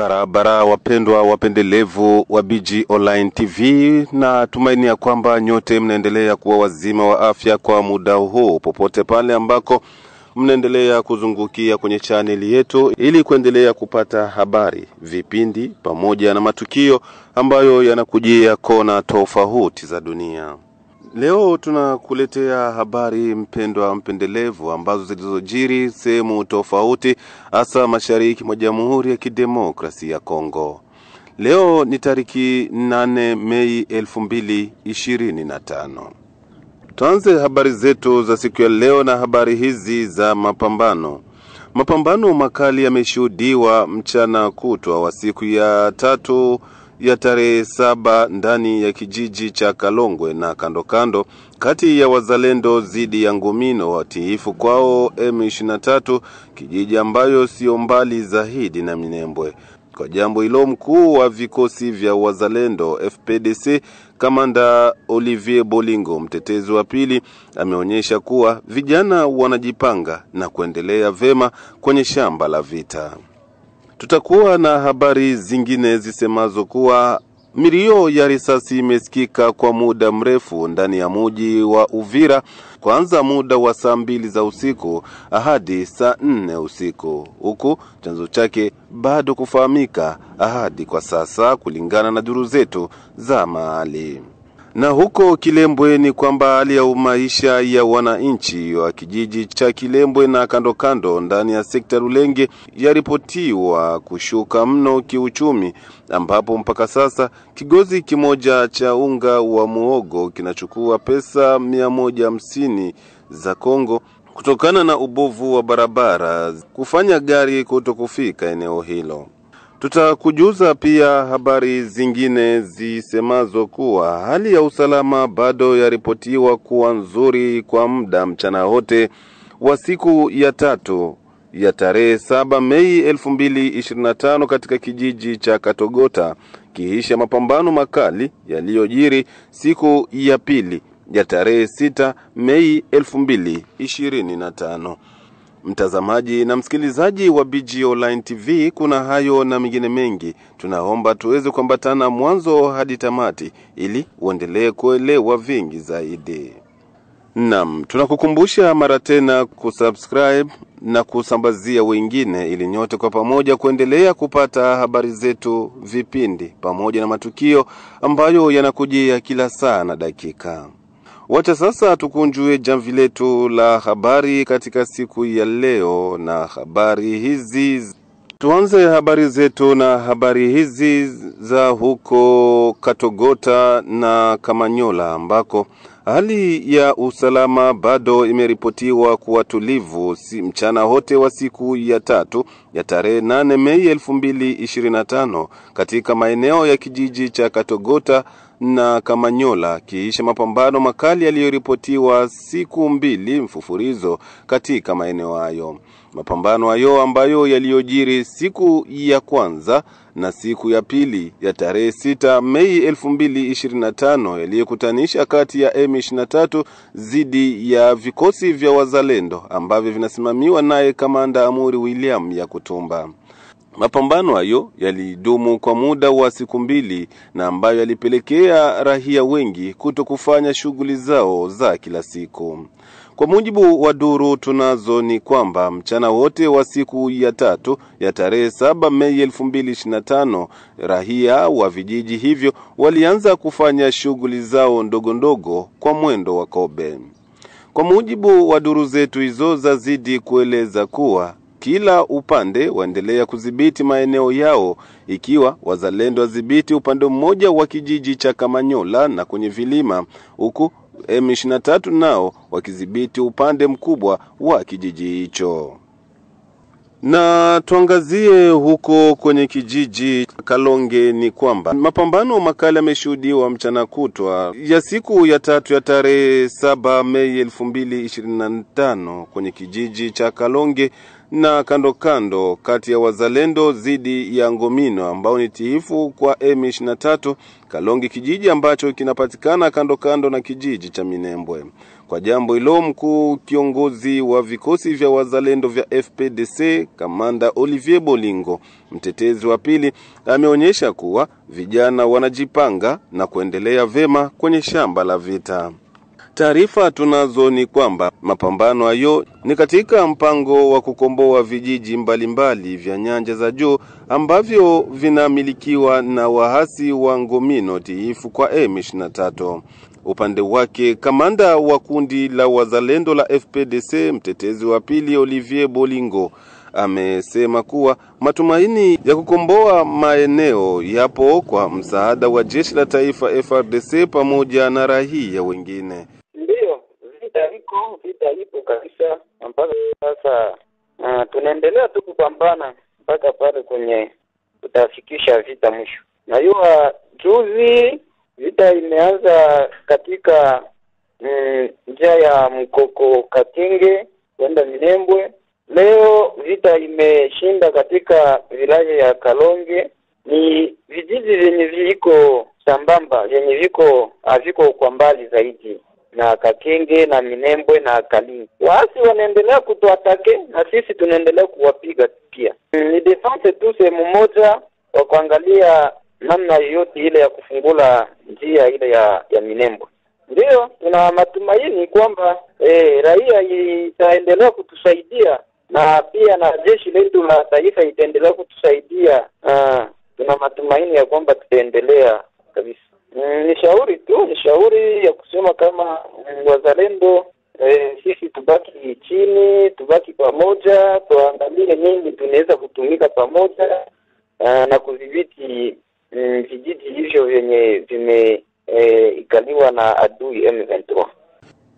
Barabara wapendwa wapendelevu wa BG Online TV, na tumaini ya kwamba nyote mnaendelea kuwa wazima wa afya kwa muda huu popote pale ambako mnaendelea kuzungukia kwenye chaneli yetu ili kuendelea kupata habari, vipindi pamoja na matukio ambayo yanakujia kona tofauti za dunia. Leo tunakuletea habari mpendwa mpendelevu ambazo zilizojiri sehemu tofauti hasa mashariki mwa Jamhuri ya Kidemokrasia ya Kongo. Leo ni tariki 8 Mei 2025. Tuanze habari zetu za siku ya leo na habari hizi za mapambano. Mapambano makali yameshuhudiwa mchana kutwa wa siku ya tatu ya tarehe 7 ndani ya kijiji cha Kalongwe na kando kati ya wazalendo zidi ya Ngomino watiifu kwao M23, kijiji ambayo sio mbali zaidi na Minembwe. Kwa jambo hilo, mkuu wa vikosi vya wazalendo FPDC Kamanda Olivier Bolingo, mtetezi wa pili, ameonyesha kuwa vijana wanajipanga na kuendelea vema kwenye shamba la vita. Tutakuwa na habari zingine zisemazo kuwa milio ya risasi imesikika kwa muda mrefu ndani ya mji wa Uvira, kuanza muda wa saa 2 za usiku hadi saa 4 usiku, huku chanzo chake bado kufahamika hadi kwa sasa kulingana na duru zetu za mahali. Na huko Kilembwe ni kwamba hali ya maisha ya wananchi wa kijiji cha Kilembwe na kando ndani ya sekta Rulenge yaripotiwa kushuka mno kiuchumi, ambapo mpaka sasa kigozi kimoja cha unga wa muhogo kinachukua pesa 150 za Kongo kutokana na ubovu wa barabara kufanya gari kutokufika eneo hilo. Tutakujuza pia habari zingine zisemazo kuwa hali ya usalama bado yaripotiwa kuwa nzuri kwa muda mchana wote wa siku ya tatu ya tarehe 7 Mei 2025 katika kijiji cha Katogota, kiisha mapambano makali yaliyojiri siku ya pili ya tarehe 6 Mei 2025. Mtazamaji na msikilizaji wa BG Online TV, kuna hayo na mengine mengi. Tunaomba tuweze kuambatana mwanzo hadi tamati ili uendelee kuelewa vingi zaidi. Naam, tunakukumbusha mara tena kusubscribe na kusambazia wengine ili nyote kwa pamoja kuendelea kupata habari zetu, vipindi pamoja na matukio ambayo yanakujia kila saa na dakika. Wacha sasa tukunjue jamvi letu la habari katika siku ya leo na habari hizi. Tuanze habari zetu na habari hizi za huko Katogota na Kamanyola, ambako hali ya usalama bado imeripotiwa kuwa tulivu mchana wote wa siku ya tatu ya tarehe 8 Mei 2025 katika maeneo ya kijiji cha Katogota na Kamanyola, kiisha mapambano makali yaliyoripotiwa siku 2 mfufurizo katika maeneo hayo. Mapambano hayo ambayo yaliyojiri siku ya kwanza na siku ya pili ya tarehe 6 Mei 2025 yaliyokutanisha kati ya M23 zidi ya vikosi vya wazalendo ambavyo vinasimamiwa naye Kamanda Amuri William Yakutumba. Mapambano hayo yalidumu kwa muda wa siku 2 na ambayo yalipelekea raia wengi kutokufanya shughuli zao za kila siku. Kwa mujibu wa duru tunazo ni kwamba mchana wote wa siku ya tatu ya tarehe 7 Mei 2025 raia wa vijiji hivyo walianza kufanya shughuli zao ndogo kwa mwendo wa kobe. Kwa mujibu wa duru zetu hizo zazidi kueleza kuwa kila upande waendelea kudhibiti maeneo yao, ikiwa wazalendo wadhibiti upande mmoja wa kijiji cha Kamanyola na kwenye vilima, huku M23 nao wakidhibiti upande mkubwa wa kijiji hicho. Na tuangazie huko kwenye kijiji Kalonge ni kwamba mapambano makali yameshuhudiwa mchana kutwa ya siku ya tatu ya tarehe 7 Mei 2025 kwenye kijiji cha Kalonge na kando kati ya wazalendo zidi ya Ngomino ambao ni tiifu kwa M23. Kalonge kijiji ambacho kinapatikana kando na kijiji cha Minembwe. Kwa jambo hilo, mkuu kiongozi wa vikosi vya wazalendo vya FPDC, Kamanda Olivier Bolingo, mtetezi wa pili, ameonyesha kuwa vijana wanajipanga na kuendelea vema kwenye shamba la vita. Taarifa tunazo ni kwamba mapambano hayo ni katika mpango wa kukomboa vijiji mbalimbali vya nyanja za juu ambavyo vinamilikiwa na wahasi wa Ngomino tiifu kwa M23. Upande wake, kamanda wa kundi la wazalendo la FPDC, mtetezi wa pili Olivier Bolingo, amesema kuwa matumaini ya kukomboa maeneo yapo kwa msaada wa jeshi la taifa FARDC pamoja na raia wengine. Ndio, vita ipo kabisa mpaka sasa. Tunaendelea tu kupambana mpaka pale kwenye tutafikisha vita mwisho. Na hiyo juzi vita imeanza katika njia ya Mkoko Katinge kwenda Minembwe. Leo vita imeshinda katika wilaya ya Kalonge. Ni vijiji vyenye viko sambamba, vyenye haviko kwa mbali zaidi na Kakenge na Minembwe na Kalingi. Waasi wanaendelea kutuatake na sisi tunaendelea kuwapiga pia. Ni defense tu sehemu moja wa kuangalia namna yote ile ya kufungula njia ile ya Minembwe. Ndio tuna matumaini kwamba raia itaendelea kutusaidia na pia na jeshi letu la taifa itaendelea kutusaidia. Tuna matumaini ya kwamba tutaendelea kabisa. Ni shauri ya kusema kama wazalendo sisi tubaki chini, tubaki pamoja, tuangalie nini tunaweza kutumika pamoja na kudhibiti vijiji hivyo vyenye ikaliwa na adui M23.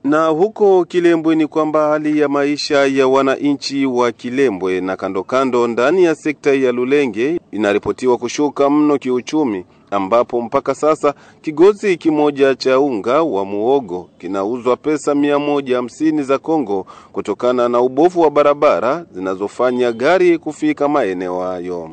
Na huko Kilembwe ni kwamba hali ya maisha ya wananchi wa Kilembwe na kando ndani ya sekta ya Lulenge inaripotiwa kushuka mno kiuchumi, ambapo mpaka sasa kigozi kimoja cha unga wa muogo kinauzwa pesa 150 za Kongo kutokana na ubovu wa barabara zinazofanya gari kufika maeneo hayo.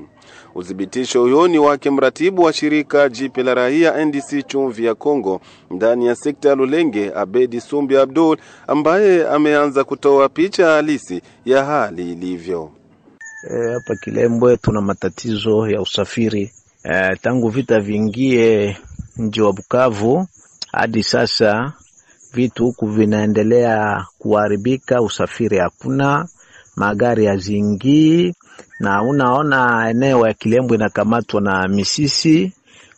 Udhibitisho huo ni wake mratibu wa shirika jipe la raia NDC Chumvi ya Kongo ndani ya sekta ya Lulenge, Abedi Sumbi Abdul, ambaye ameanza kutoa picha halisi ya hali ilivyo. Hapa Kilembwe tuna matatizo ya usafiri. Tangu vita vingie mji wa Bukavu hadi sasa vitu huku vinaendelea kuharibika, usafiri hakuna, magari hazingii, na unaona eneo ya Kilembwe inakamatwa na misisi.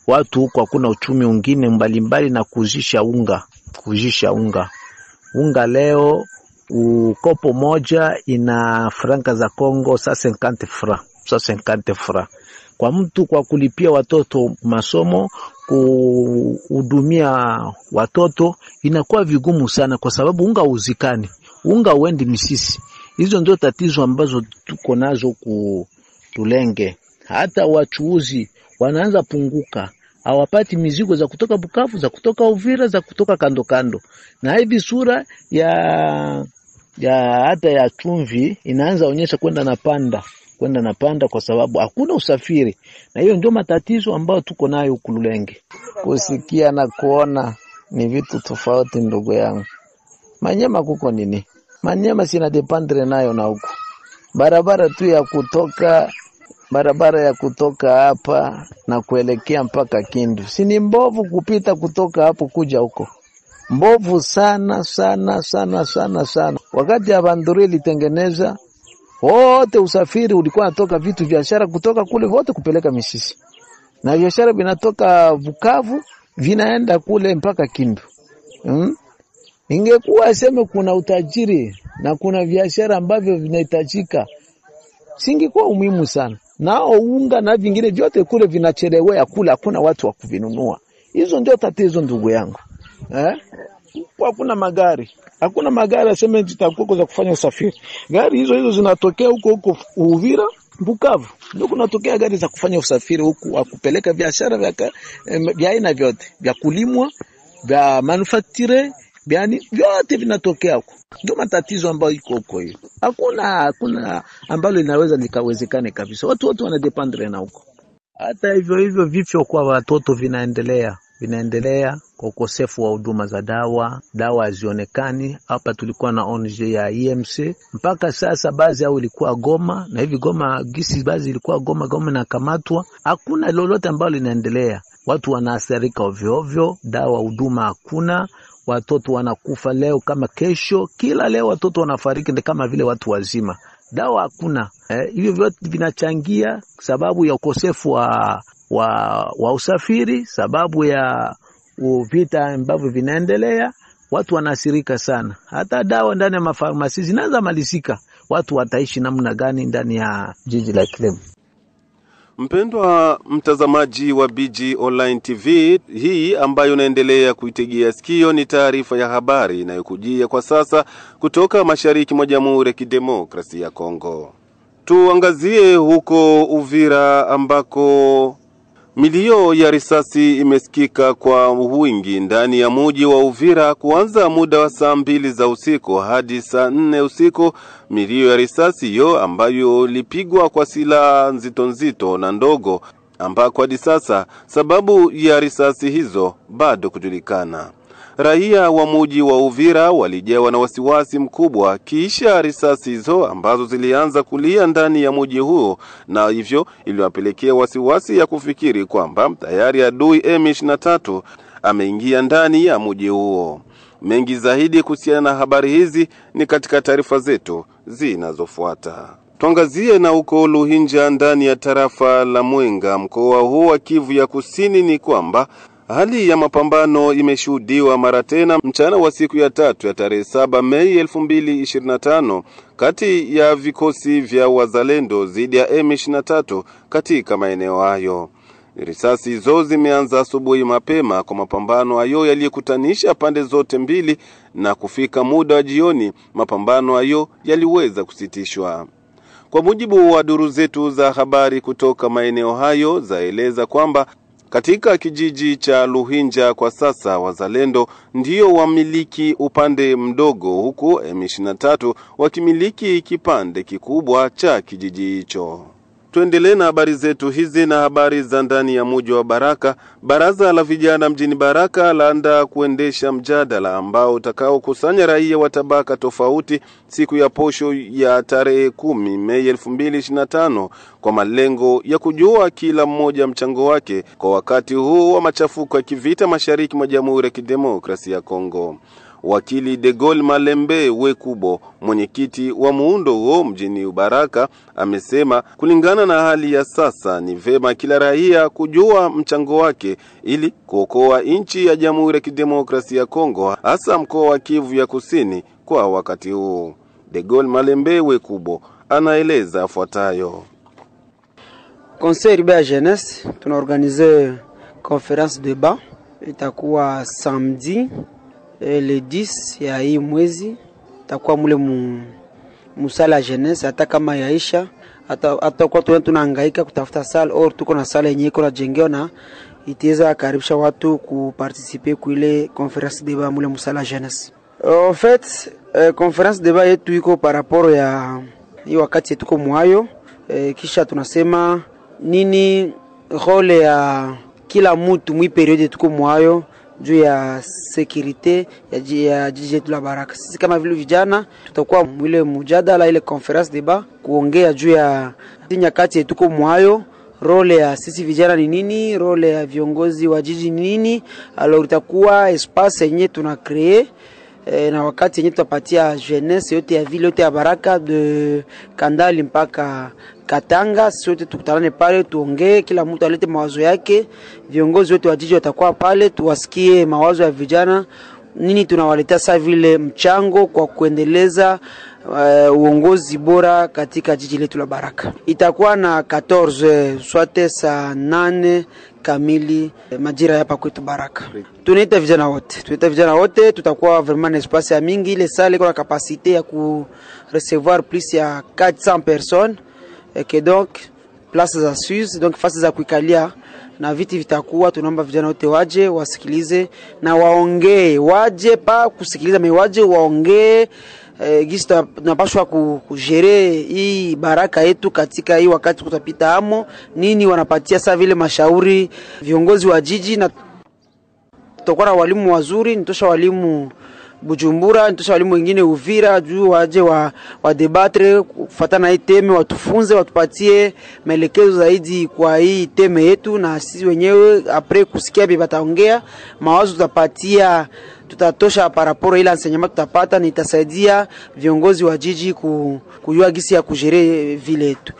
Watu huko hakuna uchumi mwingine mbalimbali na kuzisha unga. Unga leo ukopo moja ina franka za Kongo 50 francs. Kwa mtu kwa kulipia watoto masomo, kuhudumia watoto inakuwa vigumu sana kwa sababu unga uzikani. Unga uendi misisi. Hizo ndio tatizo ambazo tuko nazo Lulenge. Hata wachuuzi wanaanza punguka. Hawapati mizigo za kutoka Bukavu, za kutoka Uvira, za kutoka kando. Na hivi sura ya hata ya Chumvi inaanza onyesha kwenda na panda kwa sababu hakuna usafiri. Na hiyo ndio matatizo ambayo tuko nayo huku Lulenge. Kusikia na kuona ni vitu tofauti ndugu yangu. Manyema kuko nini? Manyema sina dependre nayo na huku. Barabara ya kutoka hapa na kuelekea mpaka Kindu. Si ni mbovu kupita kutoka hapo kuja huko. Mbovu sana. Wakati ya Banduri ilitengeneza, wote usafiri ulikuwa natoka vitu biashara kutoka kule wote kupeleka Misisi. Na biashara vinatoka Bukavu vinaenda kule mpaka Kindu. Ingekuwa sema kuna utajiri na kuna biashara ambavyo vinahitajika, singekuwa umuhimu sana. Nao unga na vingine vyote kule vinachelewea kule, hakuna watu wa kuvinunua. Hizo ndio tatizo ndugu yangu. Hakuna magari aseme zitakuwa za kufanya usafiri. Gari hizo zinatokea huko Uvira, Bukavu. Ndio kunatokea gari za kufanya usafiri huku wa kupeleka biashara vya aina vyote, vya kulimwa, vya manufacture, vyote vinatokea huko. Ndio matatizo ambayo iko huko hiyo. Hakuna ambalo linaweza likawezekane kabisa. Watu wote wanadependre na huko. Hata hivyo vifo kwa watoto vinaendelea. vinaendelea kwa ukosefu wa huduma za dawa hazionekani. Hapa tulikuwa na ONG ya EMC mpaka sasa, baadhi yao ilikuwa Goma, na hivi Goma gisi baadhi ilikuwa Goma na kamatwa, hakuna lolote ambalo linaendelea. Watu wanaathirika ovyo ovyo, huduma hakuna, watoto wanakufa leo kama kesho, kila leo watoto wanafariki kama vile watu wazima, dawa hakuna. Hivyo vyote vinachangia sababu ya ukosefu wa usafiri, sababu ya vita ambavyo vinaendelea, watu wanaathirika sana. Hata dawa ndani ya mafarmasi zinaanza malizika, watu wataishi namna gani ndani ya jiji la Kilemu? Mpendwa mtazamaji wa BG Online TV, hii ambayo unaendelea kuitegea sikio ni taarifa ya habari inayokujia kwa sasa kutoka mashariki mwa Jamhuri ya Kidemokrasia ya Kongo. Tuangazie huko Uvira ambako milio ya risasi imesikika kwa wingi ndani ya mji wa Uvira kuanza muda wa saa 2 za usiku hadi saa 4 usiku. Milio ya risasi hiyo ambayo ilipigwa kwa silaha nzito na ndogo, ambako hadi sasa sababu ya risasi hizo bado kujulikana. Raia wa mji wa Uvira walijawa na wasiwasi mkubwa kisha risasi hizo ambazo zilianza kulia ndani ya mji huo, na hivyo iliwapelekea wasiwasi ya kufikiri kwamba tayari adui M23 ameingia ndani ya mji huo. Mengi zaidi kuhusiana na habari hizi ni katika taarifa zetu zinazofuata. Tuangazie na huko Luhinja ndani ya tarafa la Mwenga, mkoa huu wa Kivu ya Kusini, ni kwamba hali ya mapambano imeshuhudiwa mara tena mchana wa siku ya tatu ya tarehe 7 Mei 2025 kati ya vikosi vya wazalendo dhidi ya M23 katika maeneo hayo. Risasi hizo zimeanza asubuhi mapema kwa mapambano hayo yaliyokutanisha pande zote mbili, na kufika muda wa jioni mapambano hayo yaliweza kusitishwa. Kwa mujibu wa duru zetu za habari kutoka maeneo hayo, zaeleza kwamba katika kijiji cha Luhinja kwa sasa wazalendo ndio wamiliki upande mdogo, huku M23 wakimiliki kipande kikubwa cha kijiji hicho. Tuendelee na habari zetu hizi na habari za ndani ya mji wa Baraka. Baraza la vijana mjini Baraka laandaa kuendesha mjadala ambao utakao kusanya raia wa tabaka tofauti siku ya posho ya tarehe 10 Mei 2025 kwa malengo ya kujua kila mmoja mchango wake kwa wakati huu wa machafuko ya kivita mashariki mwa Jamhuri ya Kidemokrasia ya Kongo. Wakili De Gaulle Malembe Wekubo, mwenyekiti wa muundo huo mjini Baraka, amesema kulingana na hali ya sasa ni vema kila raia kujua mchango wake ili kuokoa nchi ya Jamhuri ya Kidemokrasia ya Kongo, hasa mkoa wa Kivu ya Kusini kwa wakati huu. De Gaulle Malembe Wekubo anaeleza afuatayo. Conseil urbain jeunesse tunaorganize conférence débat, itakuwa samedi le 10 ya hii mwezi, takuwa mule musala jeunesse. Hata kama yaisha, hata kwa tunahangaika kutafuta sala or tuko na sala yenyewe iko najengewa na itaweza karibisha watu kuparticiper kuile conférence débat mule musala jeunesse. En fait, conférence débat yetu iko par rapport ya hii wakati tuko mwayo, kisha tunasema nini role ya kila mtu mwi periode tuko mwayo juu ya security ya jiji letu la Baraka. Sisi kama vile vijana tutakuwa mwile mjadala ile conference débat kuongea juu ya nyakati tuko mwayo, role ya sisi vijana ni nini, role ya viongozi wa jiji ni nini. Alors itakuwa espace yenye tuna créer na wakati yenye tutapatia jeunesse yote ya vile yote ya Baraka de Kandali mpaka Katanga, sote tukutanane pale tuongee, kila mtu alete mawazo yake. Viongozi wote wa jiji watakuwa pale, tuwasikie mawazo ya vijana, nini tunawaletea sasa vile mchango kwa kuendeleza uongozi bora katika jiji letu la Baraka. Itakuwa na 14 swate saa 8 kamili majira hapa kwetu Baraka. Tunaita vijana wote, tutakuwa vraiment espace ya mingi. Ile salle iko na capacité ya ku recevoir plus ya 400 personnes et que donc place za sus, donc fasi za kuikalia na viti vitakuwa. Tunaomba vijana wote waje wasikilize na waongee, waje pa kusikiliza mewaje waongee gisi tunapaswa kujere hii Baraka yetu katika hii wakati kutapita amo nini wanapatia sasa vile mashauri viongozi wa jiji. Na tutakuwa na walimu wazuri, nitosha walimu Bujumbura, nitosha walimu wengine Uvira, juu waje wa debatre kufuatana hii teme, watufunze, watupatie maelekezo zaidi kwa hii teme yetu, na sisi wenyewe apres kusikia bibi bataongea mawazo tutapatia, tutatosha paraporo ile enseignement tutapata, nitasaidia viongozi wa jiji kujua gisi ya kujere vile yetu.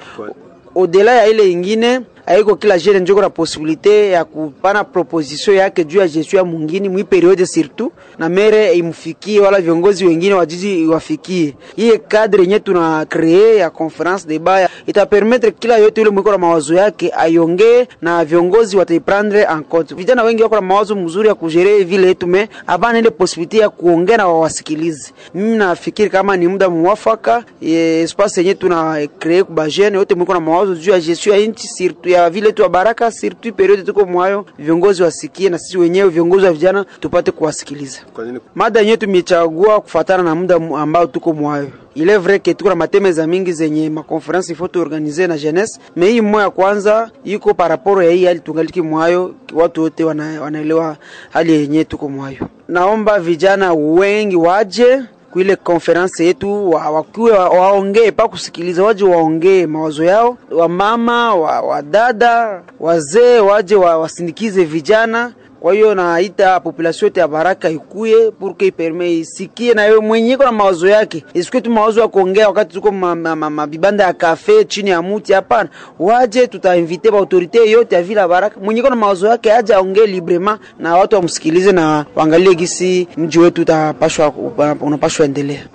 Odela ya ile ingine haiko kila jeune njoko na possibilité ya kupana proposition yake juu ya gestion ya mwingine mwi periode surtout na mere imfikie wala viongozi wengine wa jiji wafikie. Hii cadre yenyewe tuna créer ya conference débat ita permettre kila yote yule mwiko na mawazo yake ayongee na viongozi wataiprendre en compte. Vijana wengi wako na mawazo mzuri ya kujere vile yetu me abana ile possibilité ya kuongea na wasikilize. Mimi nafikiri kama ni muda mwafaka espace yenyewe tuna créer kwa jeune yote mwiko na mawazo juu ya gestion ya nchi surtout ya vile tu baraka surtout periode tuko mwayo, viongozi wasikie na sisi wenyewe viongozi wa vijana tupate kuwasikiliza. Mada yenyewe tumechagua kufuatana na muda ambao tuko mwayo. Il est vrai que tuko na mateme za mingi zenye ma conference faut organiser na jeunesse, mais hii moja kwanza iko par rapport ya hii hali tungaliki mwayo, watu wote wanaelewa hali yenyewe tuko mwayo. Naomba vijana wengi waje kuile conference yetu wakiwe waongee pa kusikiliza, waje waongee mawazo yao, wa mama wa dada wazee waje wasindikize vijana. Kwa hiyo naita population yote ya Baraka ikuye pour que permet isikie na yeye mwenyewe kwa mawazo yake, isikie tu mawazo ya kuongea wakati tuko mabibanda ya cafe chini ya muti. Hapana, waje tutainvite ba autorite yote ya vila Baraka, mwenyewe kwa mawazo yake aje aongee librement na watu wamsikilize na waangalie gisi mji wetu unapashwa endelea.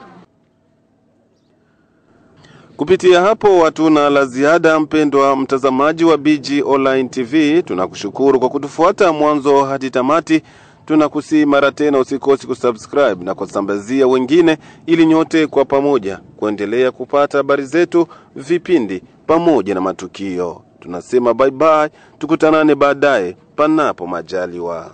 Kupitia hapo hatuna la ziada, mpendwa mtazamaji wa BG Online TV. Tunakushukuru kwa kutufuata mwanzo hadi tamati. Tunakusihi mara tena usikosi kusubscribe na kusambazia wengine, ili nyote kwa pamoja kuendelea kupata habari zetu, vipindi pamoja na matukio. Tunasema bye bye, tukutanane baadaye panapo majaliwa.